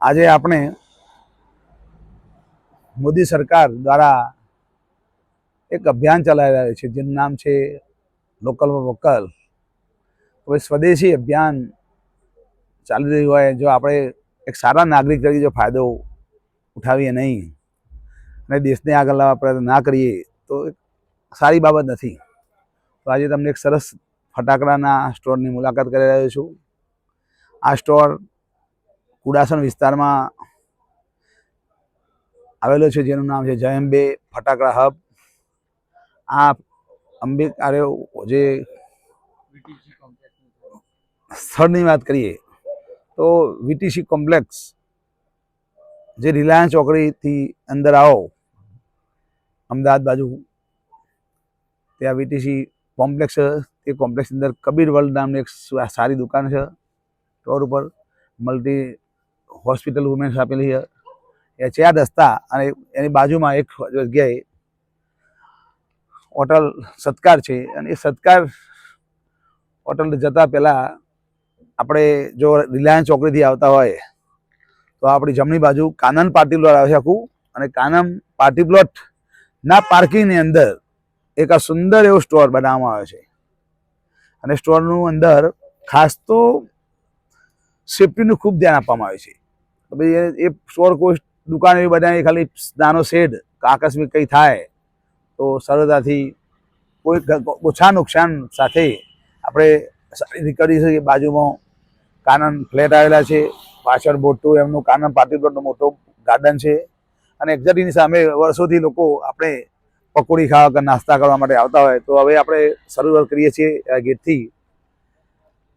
આજે આપણે મોદી સરકાર દ્વારા એક અભિયાન ચલાવી રહ્યા છે જેનું નામ છે લોકલ ફોર વોકલ. હવે સ્વદેશી અભિયાન ચાલી રહ્યું હોય, જો આપણે એક સારા નાગરિક તરીકે જો ફાયદો ઉઠાવીએ નહીં અને દેશને આગળ લાવવા પ્રયત્ન ના કરીએ તો સારી બાબત નથી. તો આજે તમને એક સરસ ફટાકડાના સ્ટોરની મુલાકાત કરી રહ્યો છું. આ સ્ટોર કુડાસણ વિસ્તારમાં આવેલો છે જેનું નામ છે જય અંબે ફટાકડા હબ. આ અંબે જે સ્થળની વાત કરીએ તો વીટીસી કોમ્પ્લેક્સ, જે રિલાયન્સ ચોકડીથી અંદર આવો અમદાવાદ બાજુ, ત્યાં વીટીસી કોમ્પ્લેક્સ છે. તે કોમ્પ્લેક્સ અંદર કબીર વર્લ્ડ નામની એક સારી દુકાન છે. સ્ટોર ઉપર મલ્ટી હોસ્પિટલ વુમેન્સ આપેલી છે. એ 4 રસ્તા અને એની બાજુમાં એક જગ્યાએ હોટલ સત્કાર છે. અને એ સત્કાર હોટલ જતાં પહેલાં આપણે જો રિલાયન્સ ચોકડીથી આવતા હોય તો આપણી જમણી બાજુ કાનન પાર્ટી પ્લોટ આવે છે આખું, અને કાનન પાર્ટી પ્લોટના પાર્કિંગની અંદર એક આ સુંદર એવો સ્ટોર બનાવવામાં આવે છે. અને સ્ટોરનું અંદર ખાસ તો સેફ્ટીનું ખૂબ ધ્યાન આપવામાં આવે છે. ભાઈ એ સ્ટોર કોઈ દુકાન એવી બનાવી, ખાલી નાનો શેડ, આકસ્મિક કંઈ થાય તો સરળતાથી કોઈ ઓછા નુકસાન સાથે આપણે સારી રીતે કરી શકીએ. બાજુમાં કાનન ફ્લેટ આવેલા છે, પાછળ મોટું એમનું કાનન પાર્ટી પ્લોટનો મોટો ગાર્ડન છે. અને એક્ઝેક્ટની સામે વર્ષોથી લોકો આપણે પકોડી ખાવા કે નાસ્તા કરવા માટે આવતા હોય. તો હવે આપણે શરૂઆત કરીએ છીએ આ ગેટથી.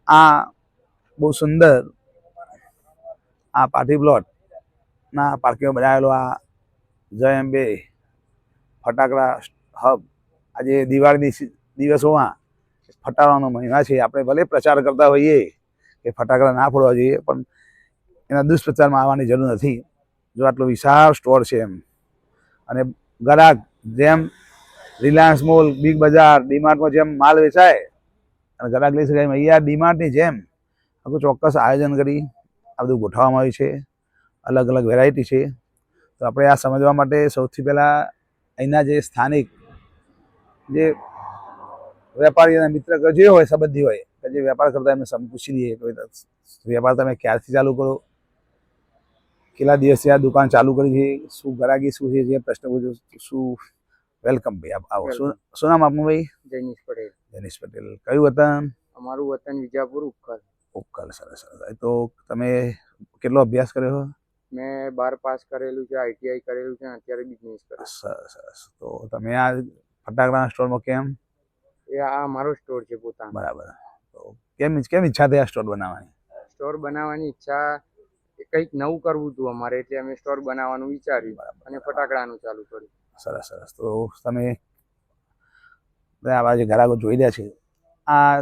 આ બહુ સુંદર આ પાર્ટી પ્લોટના પાર્કિંગ બનાવેલો આ જય અંબે ફટાકડા હબ. આજે દિવાળીની દિવસોમાં ફટાકડાનો મહિના છે. આપણે ભલે પ્રચાર કરતા હોઈએ કે ફટાકડા ના ફોડવા જોઈએ, પણ એના દુષ્પ્રચારમાં આવવાની જરૂર નથી. જો આટલો વિશાળ સ્ટોર છે એમ, અને ગ્રાહક જેમ રિલાયન્સ મોલ, બિગ બજાર, ડીમાર્ટમાં જેમ માલ વેચાય અને ગ્રાહક લઈ શકાય, અહીંયા ડીમાર્ટની જેમ આખું ચોક્કસ આયોજન કરી આ બધું ગોઠવવામાં આવ્યું છે. અલગ અલગ વેરાયટી છે. તો આપણે આ સમજવા માટે સૌથી પહેલાં અહીંના જે સ્થાનિક જે વેપારી અને મિત્ર જે હોય, સંબંધી હોય, જે વેપાર કરતા એમને પૂછી લઈએ કે વેપાર તમે ક્યારથી ચાલુ કરો, કેટલા દિવસથી આ દુકાન ચાલુ કરી છે, શું ગ્રાહકી શું છે, જે પ્રશ્ન પૂછો. શું વેલકમ ભાઈ, આવો. શું નામ આપનું ભાઈ? જૈનિશ પટેલ. જૈનિશ પટેલ. કયું વતન? અમારું વતન વિજાપુર, ઉક્કલ. ઉક્કલ. સરસ સરસ. તો તમે કેટલો અભ્યાસ કર્યો? મેં 12 પાસ કરેલું છે, આઈટીઆઈ કરેલું છે, અત્યારે બિઝનેસ કરું. સરસ સરસ. તો તમે આ ફટાકડાના સ્ટોરમાં કેમ? એ આ અમારો સ્ટોર છે પોતાનો. બરાબર. તો કેમ ઈચ્છા થઈ આ સ્ટોર બનાવવાની? સ્ટોર બનાવવાની ઈચ્છા, કંઈક નવું કરવું હતું અમારે, એટલે અમે સ્ટોર બનાવવાનું વિચાર્યું અને ફટાકડાનું ચાલુ કર્યું. સરસ સરસ. તો તમે આવા જે ગ્રાહકો જોઈ રહ્યા છે, આ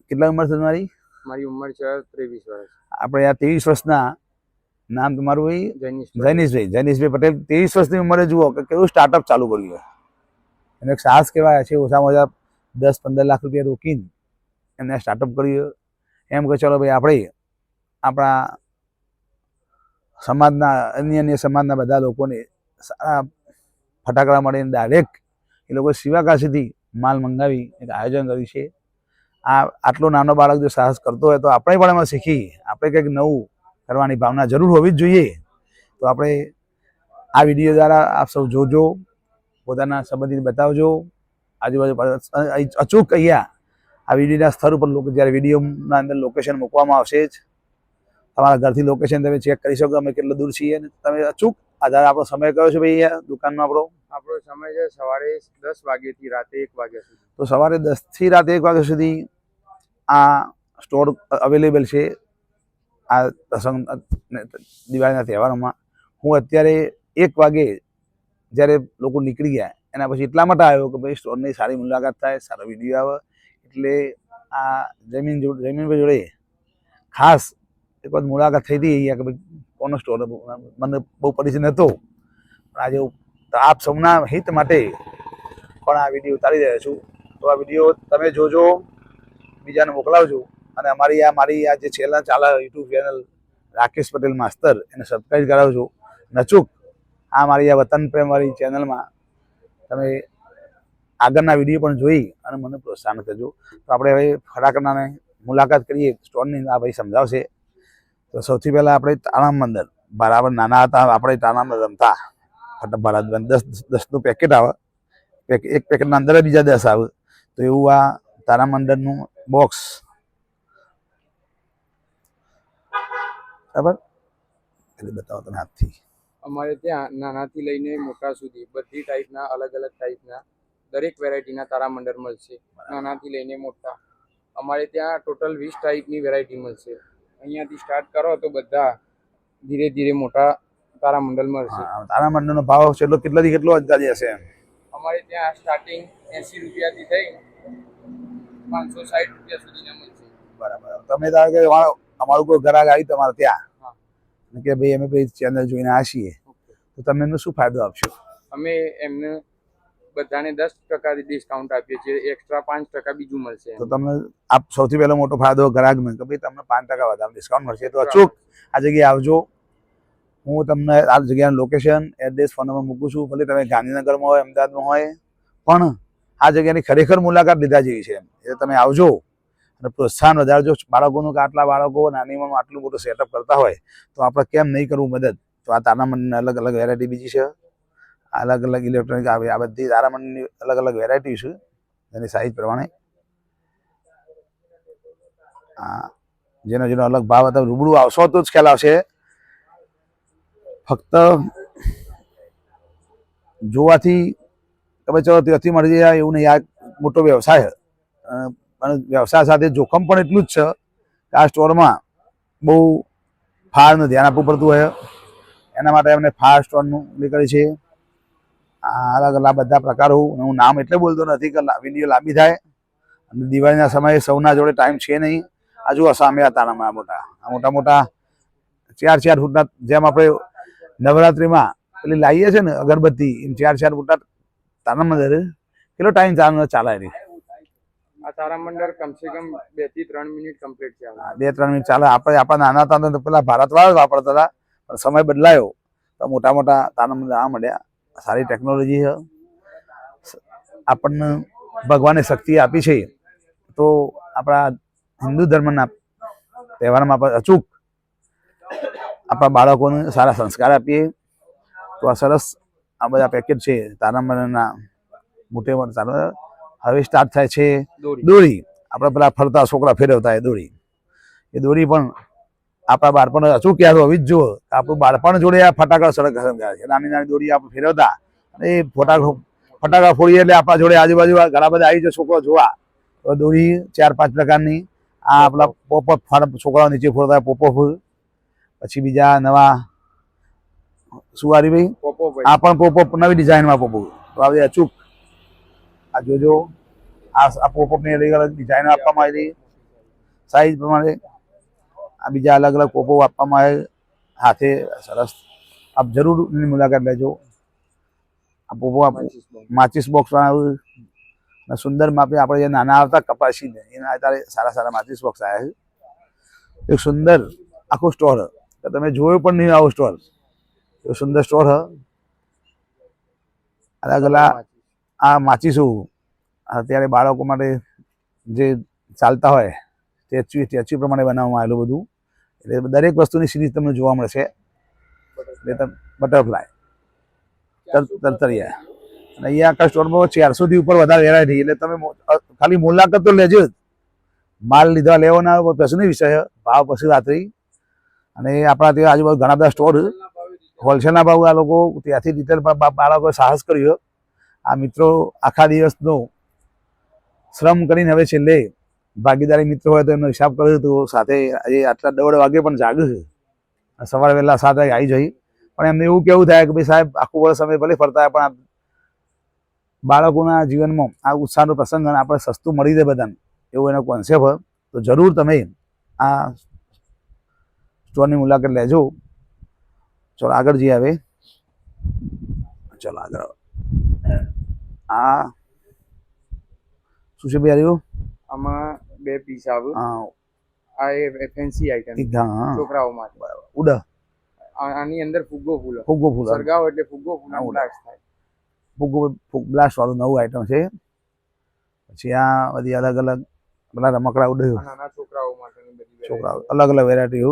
કેટલા ઉંમર છે તમારી? મારી ઉંમર છે 23 વર્ષ. આપણે આ 23 વર્ષના, નામ તમારું ભાઈ? જૈનિશભાઈ. જૈનિશભાઈ પટેલ. 23 વર્ષની ઉંમરે જુઓ કે કેવું સ્ટાર્ટઅપ ચાલુ કર્યું. એને એક સાહસ કહેવાય છે. ઓછામાં ઓછા 10-15 લાખ રૂપિયા રોકીને એને સ્ટાર્ટઅપ કર્યું. એમ કે ચલો ભાઈ આપણે આપણા સમાજના અન્ય સમાજના બધા લોકોને સારા ફટાકડા મળીને ડાયરેક્ટ એ લોકો શિવાકાશીથી માલ મંગાવી એક આયોજન કર્યું છે. આટલો નાનો બાળક જો સાહસ કરતો હોય તો આપણે પણ એમાં શીખી આપણે કંઈક નવું કરવાની ભાવના જરૂર હોવી જ જોઈએ. તો આપણે આ વિડીયો દ્વારા આપ સૌ જોજો, પોતાના સંબંધીને બતાવજો. આજુબાજુ અચૂક અહીંયા આ વિડીયોના સ્થળ ઉપર જ્યારે વિડીયોના અંદર લોકેશન મૂકવામાં આવશે જ, તમારા ઘરથી લોકેશન તમે ચેક કરી શકો અમે કેટલો દૂર છીએ. તમે અચૂક આધાર આપણો સમય કયો છે ભાઈ અહીંયા દુકાનનો? આપણો સમય છે સવારે 10 વાગ્યાથી રાતે 1 વાગ્યા સુધી. તો સવારે 10 થી રાતે 1 વાગ્યા સુધી આ સ્ટોર અવેલેબલ છે. આ પ્રસંગ દિવાળીના તહેવારોમાં હું અત્યારે 1 વાગે જ્યારે લોકો નીકળી ગયા એના પછી એટલા માટે આવ્યો કે ભાઈ સ્ટોરની સારી મુલાકાત થાય, સારો વિડીયો આવે. એટલે આ જમીનભાઈ જોડે ખાસ એક વખત મુલાકાત થઈ હતી અહીંયા કે ભાઈ કોનો સ્ટોર, મને બહુ પરિચય નહોતો, પણ આજે આપ સૌના હિત માટે પણ આ વિડીયો ઉતારી રહ્યો છું. તો આ વિડીયો તમે જોજો, બીજાને મોકલાવજો. અને મારી આ જે ચેનલ ચાલે યુટ્યુબ ચેનલ રાકેશ પટેલ માસ્તર એને સબસ્ક્રાઈબ કરાવજો. નચુક આ મારી આ વતન પ્રેમવાળી ચેનલમાં તમે આગળના વિડીયો પણ જોઈ અને મને પ્રોત્સાહન કરજો. તો આપણે હવે ફટાકડાને મુલાકાત કરીએ સ્ટોરની. આ ભાઈ સમજાવશે. તો સૌથી પહેલાં આપણે તારામ મંદિર બરાબર નાના હતા આપણે તારામ રમતા ફટાફટ 10 પેકેટ આવે, એક પેકેટના અંદર બીજા 10 આવે. તો એવું આ તારા મંડળનું બોક્સ બરાબર એટલે બતાવો તમે હાથથી. અમારે ત્યાં નાનાથી લઈને મોટા સુધી બધી ટાઈપના અલગ અલગ ટાઈપના દરેક વેરાયટીના તારામંડળ મળશે. નાનાથી લઈને મોટા અમારે ત્યાં ટોટલ 20 ટાઈપની વેરાયટી મળશે. અહીંયાથી સ્ટાર્ટ કરો તો બધા ધીરે ધીરે મોટા તારામંડળ મળશે. તારામંડળનો ભાવ કેટલાથી કેટલો અંદાજે હશે? અમારે ત્યાં સ્ટાર્ટિંગ 80 રૂપિયાથી થઈ 560 રૂપિયા સુધીના મળશે. બરાબર. તમે ધારો કે અમારું કોઈ ગ્રાહક આવી તમારે ત્યાં કે ભાઈ અમે ભાઈ ચેનલ જોઈને આ છીએ, તો તમે એમને શું ફાયદો આપશો? અમે એમને બધાને 10% ડિસ્કાઉન્ટ આપીએ છીએ. એક્સ્ટ્રા 5% બીજું મળશે. તો તમને આપ સૌથી પહેલો મોટો ફાયદો ગ્રાહકને કે ભાઈ તમને 5% વધારે ડિસ્કાઉન્ટ મળશે. તો અચૂક આ જગ્યાએ આવજો. હું તમને આ જગ્યાનું લોકેશન, એડ્રેસ, ફોન નંબર મૂકું છું. ભલે તમે ગાંધીનગરમાં હોય, અમદાવાદમાં હોય, પણ આ જગ્યાની ખરેખર મુલાકાત લીધા જેવી છે. એટલે તમે આવજો અને પ્રોત્સાહન વધારજો બાળકોનું. કે આટલા બાળકો નાની ઉંમરમાં આટલું મોટું સેટઅપ કરતા હોય તો આપણે કેમ નહીં કરવું મદદ? તો આ તારામંડળની અલગ અલગ વેરાયટી બીજી છે. અલગ અલગ ઇલેક્ટ્રોનિક આવે. આ બધી તારામંડળની અલગ અલગ વેરાયટી છે એની સાઇઝ પ્રમાણે. જેનો જેનો અલગ ભાવ હતા રૂબરૂ આવશો તો જ ખ્યાલ આવશે. ફક્ત જોવાથી તમે ચલો ત્યાંથી મળી જાય એવું નહીં. આ મોટો વ્યવસાય અને વ્યવસાય સાથે જોખમ પણ એટલું જ છે કે આ સ્ટોરમાં બહુ ફાળનું ધ્યાન આપવું પડતું હોય. એના માટે અમને ફાળ સ્ટોરનું નીકળે છે. અલગ અલગ બધા પ્રકારો. હું નામ એટલે બોલતો નથી કે વિડીયો લાંબી થાય. અને દિવાળીના સમયે સૌના જોડે ટાઈમ છે નહીં. આ જુઓ સામે આ તારામાં મોટા મોટા 4 ફૂટના, જેમ આપણે નવરાત્રિમાં પેલી લાવીએ છીએ ને અગરબત્તી, એમ 4 ફૂટના તારામાં કેટલો ટાઈમ ચાલે એની? આ તારામંડળ કમસે કમ 2 થી 3 મિનિટ કમ્પ્લીટ ચાલે. 2-3 મિનિટ ચાલે. આપણે આપણા નાના હતા તો પેલા ભારતવાળા વાપરતા હતા, પણ સમય બદલાયો તો મોટા મોટા તારામંડળ આ મળ્યા. સારી ટેકનોલોજી છે. આપણને ભગવાને શક્તિ આપી છે. તો આપણા હિન્દુ ધર્મના તહેવારમાં આપણે અચૂક આપણા બાળકોને સારા સંસ્કાર આપીએ. તો આ સરસ આ બધા પેકેટ છે તારામંડળના. મોટે મોટા હવે સ્ટાર્ટ થાય છે દોરી. આપણે પેલા ફરતા છોકરા ફેરવતા એ દોરી પણ આપણા બાળપણ અચૂક યાદ હોવી જ જુઓ. આપણું બાળપણ જોડે આ ફટાકડા સળગ છે. નાની નાની દોરી આપણે ફેરવતા અને એ ફટાકડા ફોડીએ એટલે આપણા જોડે આજુબાજુ ઘણા બધા આવી જાય છોકરો જોવા. તો દોરી 4-5 પ્રકારની. આ આપણા પોપઅપ છોકરાઓ નીચે ફોડતા પોપઅપ. પછી બીજા નવા સુવારી ભાઈ આ પણ પોપઅપ નવી ડિઝાઇનમાં પોપઅપ. તો આવી અચૂક આ જોજો. આ પોપઅપની અલગ અલગ ડિઝાઇન આપવામાં આવેલી સાઈઝ પ્રમાણે. આ બીજા અલગ અલગ પોપઅપ આપવામાં આવે હાથે. સરસ. આપ જરૂર એની મુલાકાત લેજો. આ પોપઅપ માચીસ બોક્સ બનાવ્યું સુંદર માપે. આપણે જે નાના આવતા કપાસી એના અત્યારે સારા સારા માચીસ બોક્સ આવ્યા છે. એક સુંદર આખો સ્ટોર તમે જોયો પણ નહીં આવો સ્ટોર. એક સુંદર સ્ટોર હ. અલગ અલગ આ માચીસું અત્યારે બાળકો માટે જે ચાલતા હોય સ્ટેચ્યુ પ્રમાણે બનાવવામાં આવેલું બધું. એટલે દરેક વસ્તુની સિરીઝ તમને જોવા મળશે. બટરફ્લાય, તરતરિયા. અને અહીંયા આખા સ્ટોરમાં 400 થી ઉપર વધારે વેરાયટી. એટલે તમે ખાલી મુલાકાત તો લેજો જ. માલ લીધા લેવો ના પછીનો વિષય, ભાવ પછી વાત રહી. અને આપણા ત્યાં આજુબાજુ ઘણા બધા સ્ટોર હોલસેલના ભાવ. આ લોકો ત્યાંથી રિટેલ બાળકોએ સાહસ કર્યો. આ મિત્રો આખા દિવસનો શ્રમ કરીને હવે છેલ્લે ભાગીદારી મિત્રો હોય તો એમનો હિસાબ કર્યો તો સાથે આજે આટલા 1:30 વાગે પણ જાગે છે. સવારે વહેલા 7 વાગે આવી જઈ. પણ એમને એવું કેવું થાય કે ભાઈ સાહેબ આખું વર્ષ સમય ભલે ફરતા હોય પણ બાળકોના જીવનમાં આ ઉત્સાહનો પ્રસંગ અને આપણે સસ્તું મળી રહે બધાને એવું એનો કોન્સેપ્ટ હોય. તો જરૂર તમે આ સ્ટોરની મુલાકાત લેજો. ચલો આગળ જઈએ હવે. ચલો આગળ. આ શું છે ભાઈ? આમાં 2 પીસ આવે. આ એ ફેન્સી આઈટમ એક હા છોકરાઓ માટે. બરાબર ઉડ આની અંદર ફુગ્ગો ફૂલો, ફુગ્ગો ફૂલ સળગાવો એટલે ફુગ્ગો ફૂલો હા, બ્લાસ્ટ થાય. ફુગ્ગો બ્લાસ્ટ વાળું નવું આઈટમ છે. પછી આ બધી અલગ અલગ પેલા રમકડા ઉડ આ નાના છોકરાઓ માટેની બધી છોકરાઓ variety. અલગ અલગ વેરાયટી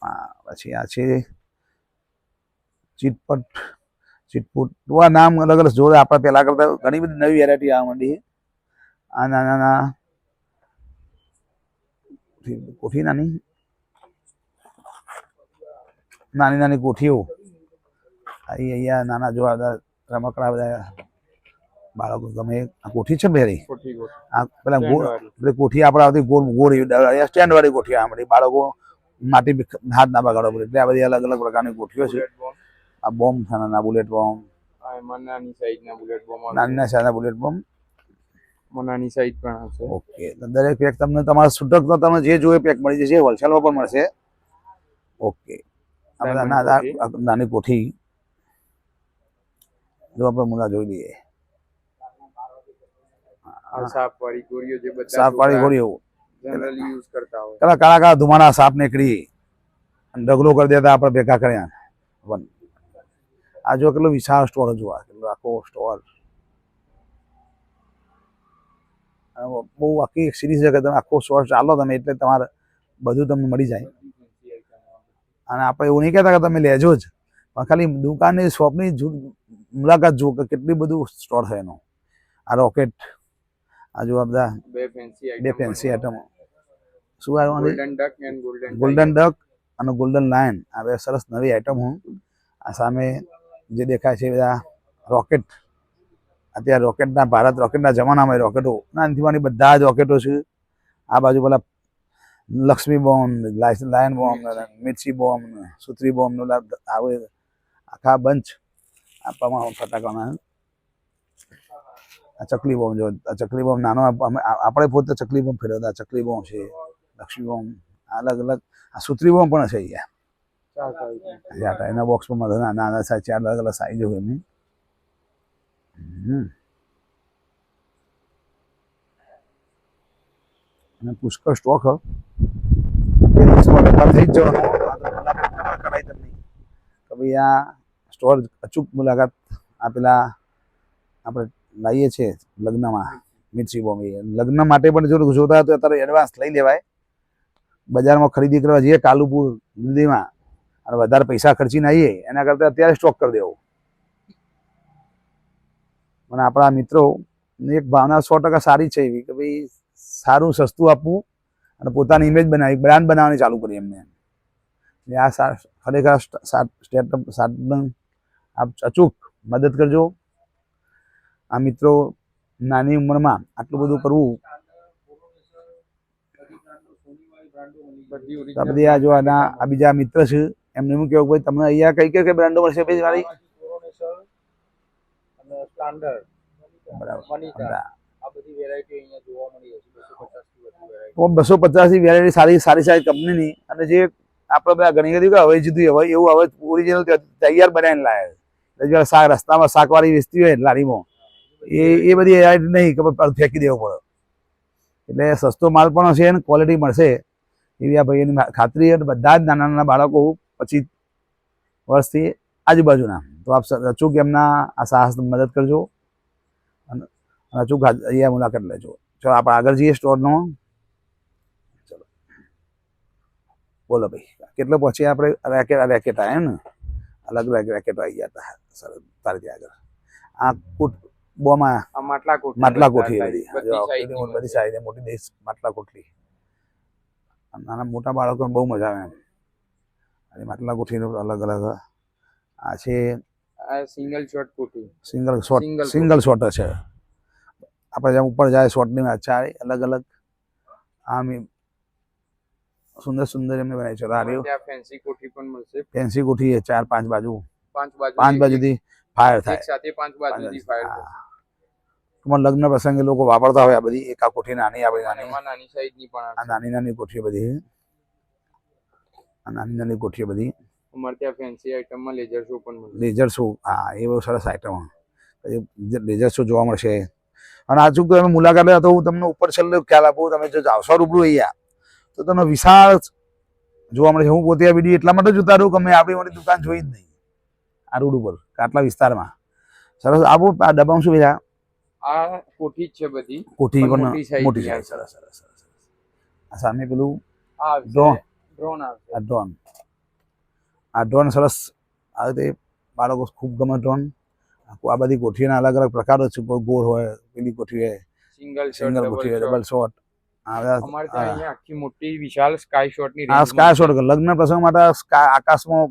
હા. પછી આ છે ચીટપુટ આ નામ અલગ અલગ જોડે આપણે પહેલા કરતા ઘણી બધી નવી વેરાયટી આવવા માંડી. આ નાના નાના કોઠી નાની નાની નાની કોઠીઓ અહીંયા નાના જોવા રમકડા બધા બાળકો ગમે. આ કોઠી છે ને ભેરી કોઠી કોઠી આ પેલા Stand ગોળ વાળી. પેલી કોઠી આપણે આવતી ગોળ ગોળ સ્ટેન્ડ વાળી કોઠી આ બધી બાળકો માટી હાથ ના બગાડો પડે એટલે આ બધી અલગ અલગ પ્રકારની કોઠીઓ છે. Bullet bomb. આ બોમ્બ છે નાના બુલેટ બોમ્બ આ એમાં નાની સાઈઝના બુલેટ બોમ્બ આવે. નાના સાના બુલેટ બોમ્બ. એમાં નાની સાઈઝ પણ આવશે. ઓકે તો દરેક પેક તમને તમારા છૂટક તો તમને જે જોઈએ પેક મળી જશે. હોલસેલમાં પણ મળશે. ઓકે આ બધા Diamond નાની કોઠી જો આપણે મુલા જોઈ લઈએ. આ સાપ વાળી ગોળીઓ જે બધા સાપ વાળી ગોળીઓ જનરલી યુઝ કરતા હોય. પેલા કાળા કાળા ધુમાડા સાપ નીકળી અને ડગલો કરી દેતા આપણે ભેગા કર્યા. આ જો કેટલો વિશાળ સ્ટોર જોવા કેટલો આખો સ્ટોર. બહુ આખી એક સિરીઝ છે કે તમે આખો સ્ટોર ચાલો તમે એટલે તમારે બધું તમને મળી જાય. અને આપણે એવું નહીં કહેતા કે તમે લેજો જ, પણ ખાલી દુકાનની શોપની મુલાકાત જુઓ કે કેટલી બધું સ્ટોર છે એનો. આ રોકેટ આ જો આ બધા બે ફેન્સી આઈટમો શું આવ્યું golden duck and golden duck અને ગોલ્ડન લાયન આ બે સરસ નવી આઈટમ હું. આ સામે જે દેખાય છે બધા રોકેટ. અત્યારે રોકેટના ભારત રોકેટના જમાનામાં રોકેટો નાની બધા જ રોકેટો છે. આ બાજુ પેલા લક્ષ્મી બોમ્બ લાયન બોમ્બ મિર્ચી બોમ્બ સુત્રી બોમ્બ આવે આખા બંચ આપવામાં ફટાકડાના. આ ચકલી બોમ્બ જો આ ચકલી બોમ્બ નાનો આપણે પોતે ચકલી બોમ્બ ફેરવતા. ચકલી બોમ્બ છે, લક્ષ્મી બોમ્બ અલગ અલગ. આ સુત્રી બોમ્બ પણ છે અહીંયા એના બોક્સમાં નાના સાઈઝ ચાર અલગ અલગ સાઈઝ હોય એમની. અને પુષ્કળ સ્ટોક થઈ જ જવાનો કે ભાઈ આ સ્ટોર અચૂક મુલાકાત આપેલા આપણે લાવીએ છીએ લગ્નમાં મિર્ચી બોમ્બ. લગ્ન માટે પણ જો જોતા હોય તો અત્યારે એડવાન્સ લઈ લેવાય. બજારમાં ખરીદી કરવા જઈએ કાલુપુર દિલ્હીમાં અને વધારે પૈસા ખર્ચીને આવીએ એના કરતાં અત્યારે સ્ટોક કરી દેવો. અને આપણા મિત્રોની એક ભાવના 100% સારી છે એવી કે ભાઈ સારું સસ્તું આપવું અને પોતાની ઇમેજ બનાવી બ્રાન્ડ બનાવવાની ચાલુ કરી એમને. આ ખરેખર સ્ટાર્ટઅપ આપ અચૂક મદદ કરજો. આ મિત્રો નાની ઉંમરમાં આટલું બધું કરવું. બધી આ જો આ બીજા મિત્ર છે એમને એવું કેવું ભાઈ તમને અહીંયા કઈ કઈ બ્રાન્ડો મળશે ભાઈ મારી બરાબર 250 ની વેરાયટી સારી સારી કંપનીની. અને જે આપણે બધા ઘણી બધી હવે જુદી હવે એવું હવે ઓરિજિનલ તૈયાર બનાવીને લાવે. શાક રસ્તામાં શાકવાળી વેચતી હોય લારીમાં એ બધી વેરાયટી નહીં કે ફેંકી દેવો પડે. એટલે સસ્તો માલ પણ હશે અને ક્વોલિટી મળશે એવી આ ભાઈની ખાતરી. બધા જ નાના નાના બાળકો 25 વર્ષથી આજુબાજુના તો આપ અચૂક એમના આ સાહસ મદદ કરજો અને અચૂક અહીંયા મુલાકાત લેજો. ચલો આપણે આગળ જઈએ સ્ટોરનો. ચલો બોલો ભાઈ કેટલો પહોંચીએ આપણે? રેકેટ આવ્યા ને અલગ અલગ રેકેટો આવી ગયા હતા. સરસ તારે ત્યાં આગળ આ બોમાં માટલા કોઠી બધી સાઈઝ મોટી દેશ માટલા કોઠી. નાના મોટા બાળકોને બહુ મજા આવે એમ. અને માટલા કોઠીનો અલગ અલગ આ છે સિંગલ શોટ કોઠી. સિંગલ શોટ છે. આપણે જેમ ઉપર જાય શોટની અચ્છા અલગ અલગ આમ સુંદર સુંદર એમને બનાવી છે. ફેન્સી કોઠી પણ મળશે. ફેન્સી કોઠી 4-5 બાજુ 5 બાજુથી ફાયર થાય. એક સાથે 5 બાજુથી ફાયર થાય. લગ્ન પ્રસંગે લોકો વાપરતા હોય આ બધી. એક આ કોઠી નાની આપણી નાની સાઈઝની પણ આ નાની કોઠીઓ બધી. આ નાની કોઠીઓ બધી. અમારે ત્યાં ફેન્સી આઈટમમાં લેઝર શો પણ મળશે. લેઝર શો હા એ બહુ સરસ આઈટમ. લેઝર શો જોવા મળશે. અને આજુ તમે મુલાકાત લે તો હું તમને ઉપર છેલ્લે ખ્યાલ આપું. તમે જો આવશો રૂબરૂ અહીંયા તો તમને વિશાળ જોવા મળે છે. હું પોતે આ વિડીયો એટલા માટે જોતા રહું કે મેં આપણી મોટી દુકાન જોઈ જ નહીં આ રોડ ઉપર કે આટલા વિસ્તારમાં. સરસ. આવું આ ડબ્બામાં શું છે? આ કોઠી જ છે બધી, કોઠી પણ પણ મોટી size મોટી ની છે. આવશે. સરસ સરસ સરસ. આ સામે પેલું આ આવશે ડ્રોન. ડ્રોન આવશે. આ ડ્રોન, આ ડ્રોન સરસ. આ રીતે બાળકો ખૂબ ગમે ડ્રોન. આ બધી કોઠીના અલગ અલગ પ્રકારો છે. કોઈ ગોળ હોય, પેલી કોઠી હોય, સિંગલ શોટ, સિંગલ કોઠી હોય, ડબલ ડબલ શોટ. અમારે ત્યાં અહીંયા આખી મોટી વિશાળ સ્કાય શોટ ની આ range સ્કાય મળશે. શોટ લગ્ન પ્રસંગ માટે આકાશમાં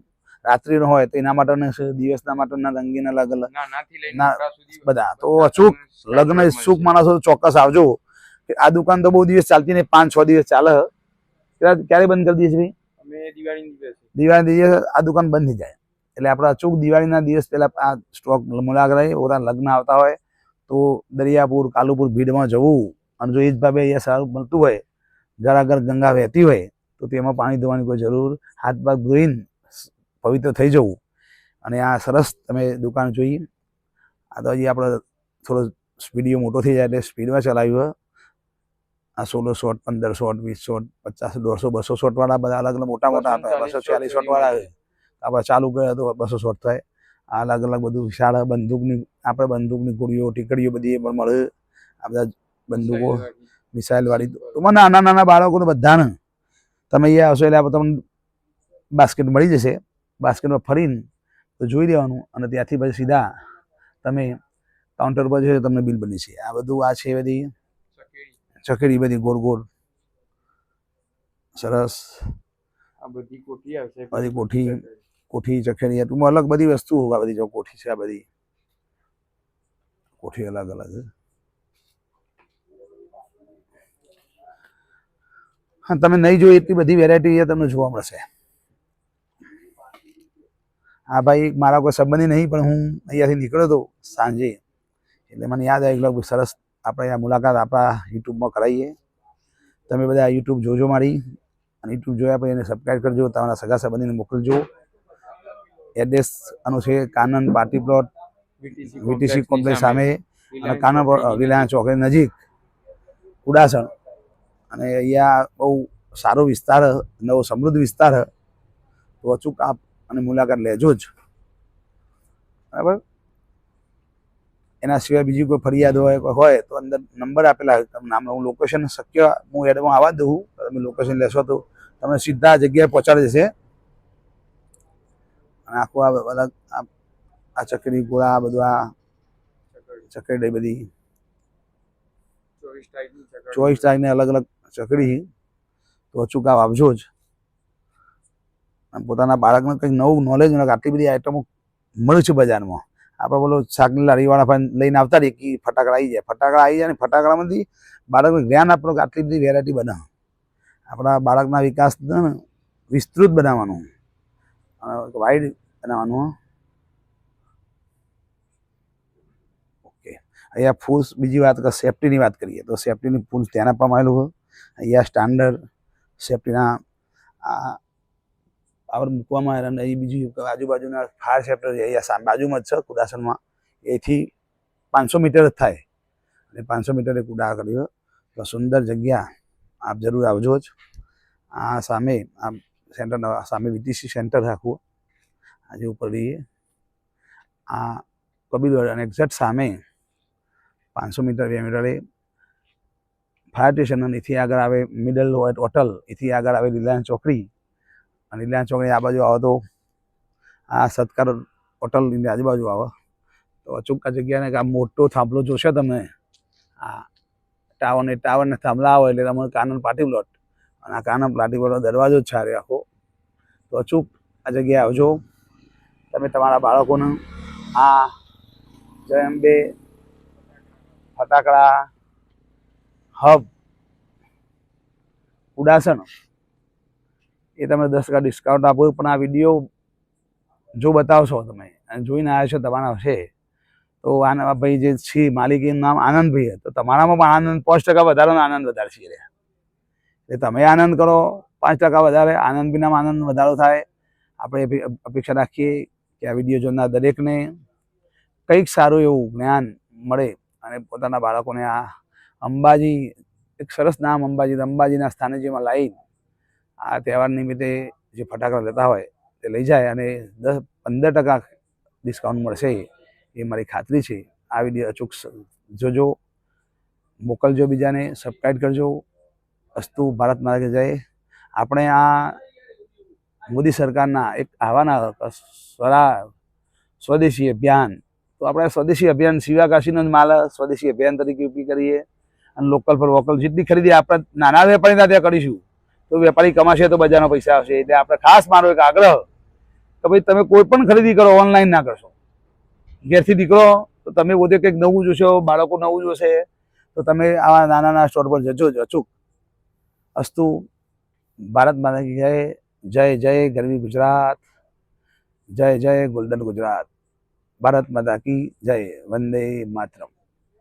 રાત્રિનો હોય તો એના માટેના છે, દિવસના માટેના રંગીન અલગ અલગ નાનાથી લઈને ના, મોટા સુધી બધા. તો બધા અચૂક તમને sky લગ્ન shot ઇચ્છુક મળશે. માણસો ચોક્કસ આવજો. આ દુકાન તો બહુ દિવસ ચાલતી નહીં, 5-6 દિવસ ચાલે. ક્યારે બંધ કરી દઈએ છીએ ભાઈ? અમે દિવાળીની દિવસે દિવાળી દિવસ આ દુકાન બંધ થઈ જાય. એટલે આપણે અચૂક દિવાળીના દિવસ પહેલા આ સ્ટોક મુલાકાત લઈ ઓરા લગ્ન આવતા હોય તો દરિયાપુર, કાલુપુર ભીડમાં જવું. અને જો એ જ ભાવે અહીંયા સારું મળતું હોય, ઘર આગળ ગંગા વહેતી હોય તો તેમાં પાણી ધોવાની કોઈ જરૂર, હાથ પગ ધોઈને પવિત્ર થઈ જવું. અને આ સરસ તમે દુકાન જોઈ. આ તો હજી આપણે થોડો વિડીયો મોટો થઈ જાય એટલે સ્પીડમાં ચલાવ્યું. આ 16 શોટ, 15 શોટ, 20 શોટ, 50, 150, 200 શોટ વાળા બધા અલગ અલગ મોટા મોટા હતા. 240 શોટ વાળા આપણે ચાલુ કર્યા તો 200 શોટ થાય. આ અલગ અલગ બધું વિશાળ બંદૂકની, આપણે બંદૂકની ગોળીઓ, ટીકડીઓ બધી પણ મળે. આ બધા બંદૂકો, મિસાઇલ વાળી. તો નાના નાના બાળકોને બધાને તમે અહીંયા આવશો એટલે તમને બાસ્કેટ મળી જશે. બાસ્કેટમાં ફરીને તો જોઈ લેવાનું અને ત્યાંથી પછી સીધા તમે કાઉન્ટર પર જશો તમને બિલ બની છે. આ બધું આ છે બધી ચકેડી, બધી ગોળ ગોળ સરસ. આ બધી કોઠી આવશે. બધી કોઠી ચકેડી ટૂંકમાં અલગ બધી વસ્તુ. આ બધી જો કોઠી છે, આ બધી કોઠી અલગ અલગ. હા, તમે નહીં જોઈ એટલી બધી વેરાયટી તમને જોવા મળશે. હા ભાઈ, મારા કોઈ સંબંધી નહીં, પણ હું અહીંયાથી નીકળ્યો હતો સાંજે એટલે મને યાદ આવ્યું કે સરસ આપણે આ મુલાકાત આપણા યુટ્યુબમાં કરાવીએ. તમે બધા યુટ્યુબ જોજો મારી, અને યુટ્યુબ જોયા પછી એને સબસ્ક્રાઈબ કરજો, તમારા સગા સંબંધીને મોકલજો. એડ્રેસ આનું છે કાનન પાર્ટી પ્લોટ, વીટીસી કોમ્પ્લેક્સ સામે, અને કાનન રિલાયન્સ ચોકડી નજીક, કુડાસણ. અને અહીંયા બહુ સારો વિસ્તાર, નવો સમૃદ્ધ વિસ્તાર. તો અચૂક આપ અને મુલાકાત લેજો જ, બરાબર. એના સિવાય બીજી કોઈ ફરિયાદ હોય તો અંદર નંબર આપેલા હોય, તમે નામ, હું લોકેશન શક્ય હું એડમાં આવવા દઉં. તમે લોકેશન લેશો તો તમે સીધા જગ્યાએ પહોંચાડી દેશે. અને આખું આ અલગ આ ચકડી ગોળા, આ બધું આ ચકડી બધી 24 તારીખને અલગ અલગ ચકડી. તો અચૂક આપ આવજો જ. પોતાના બાળકને કંઈક નવું નોલેજ મળે. આટલી બધી આઈટમો મળે છે બજારમાં. આપણે બોલો શાકની લારીવાળા લઈને આવતા રહીએ કે ફટાકડા આવી જાય. ફટાકડા આવી જાય ને ફટાકડામાંથી બાળકને જ્ઞાન આપણું કે આટલી બધી વેરાયટી બને. આપણા બાળકના વિકાસને વિસ્તૃત બનાવવાનું, વાઇડ બનાવવાનું. ઓકે. અહીંયા ફૂલ્સ, બીજી વાત કે સેફટીની વાત કરીએ તો સેફટીની ફૂલ્સ ધ્યાન આપવામાં આવેલું હોય. અહીંયા સ્ટાન્ડર્ડ સેફટીના પાવર મૂકવામાં આવે. અને એ બીજું આજુબાજુના ફાયર સેફ્ટર અહીંયા બાજુમાં જ છે કુડાસણમાં. એથી 500 મીટર જ થાય, અને 500 મીટરે કુડા કર્યો. તો સુંદર જગ્યા, આપ જરૂર આવજો જ. આ સામે આ સેન્ટર સામે વીટીસી સેન્ટર આખું આજે ઉપર રહીએ. આ કબીરવાડ અને એક્ઝેક્ટ સામે 500 મીટર 2 મીટરે ફાયર સ્ટેશન. અને એથી આગળ આવે મિડલ હોટલ, એથી આગળ આવે રિલાયન્સ ચોકડી. અને રિલાયન્સ ચોકડી આ બાજુ આવો તો આ સત્કાર હોટલની આજુબાજુ આવો તો અચૂક આ જગ્યાને આ મોટો થાંભલો જોશે તમે. આ ટાવરને થાંભલા આવો એટલે તમારે કાનન પાર્ટી પ્લોટ. અને આ કાનન પાર્ટી પ્લોટનો દરવાજો જ છે આખો. તો અચૂક આ જગ્યાએ આવજો. તમે તમારા બાળકોને આ જય અંબે ફટાકડા હબ કુડાસણ એ તમે 10% ડિસ્કાઉન્ટ આપો. પણ આ વિડીયો જો બતાવશો તમે અને જોઈને આવ્યા છો તમારા હશે તો આના ભાઈ જે છે માલિકીનું નામ આનંદભાઈ, તો તમારામાં પણ આનંદ 5% વધારાનો આનંદ વધારે છે. એટલે તમે આનંદ કરો, 5% વધારે આનંદભાઈનામાં આનંદ વધારો થાય. આપણે અપેક્ષા રાખીએ કે આ વિડીયો જોનાર દરેકને કંઈક સારું એવું જ્ઞાન મળે અને પોતાના બાળકોને આ અંબાજી, એક સરસ નામ અંબાજી, અંબાજીના સ્થાને જેમાં લાવી આ તહેવાર નિમિત્તે જે ફટાકડા લેતા હોય તે લઈ જાય અને 10-15% ડિસ્કાઉન્ટ મળશે એ મારી ખાતરી છે. આ વિડીયો અચૂક જોજો, મોકલજો, બીજાને સબસ્ક્રાઈબ કરજો. અસ્તુ ભારત માતા કી જય. આપણે આ મોદી સરકારના એક આવાના સ્વદેશી અભિયાન, તો આપણે સ્વદેશી અભિયાન શિવાકાશીનો જ માલ સ્વદેશી અભિયાન તરીકે ઉપયોગ કરીએ અને લોકલ પર વોકલ જેટલી ખરીદી આપણે નાના વેપારીના ત્યાં કરીશું તો વેપારી કમાશે તો બજારનો પૈસા આવશે. એટલે આપણે ખાસ મારો એક આગ્રહ કે ભાઈ તમે કોઈ પણ ખરીદી કરો, ઓનલાઈન ના કરશો. ઘેરથી નીકળો તો તમે પોતે કંઈક નવું જોશો, બાળકો નવું જોશે, તો તમે આવા નાના સ્ટોર પર જજો જ અચૂક. અસ્તુ ભારત માતા કી જય. જય જય ગરવી ગુજરાત, જય જય ગોલ્ડન ગુજરાત. ભારત માતા કી જય. વંદે માતરમ.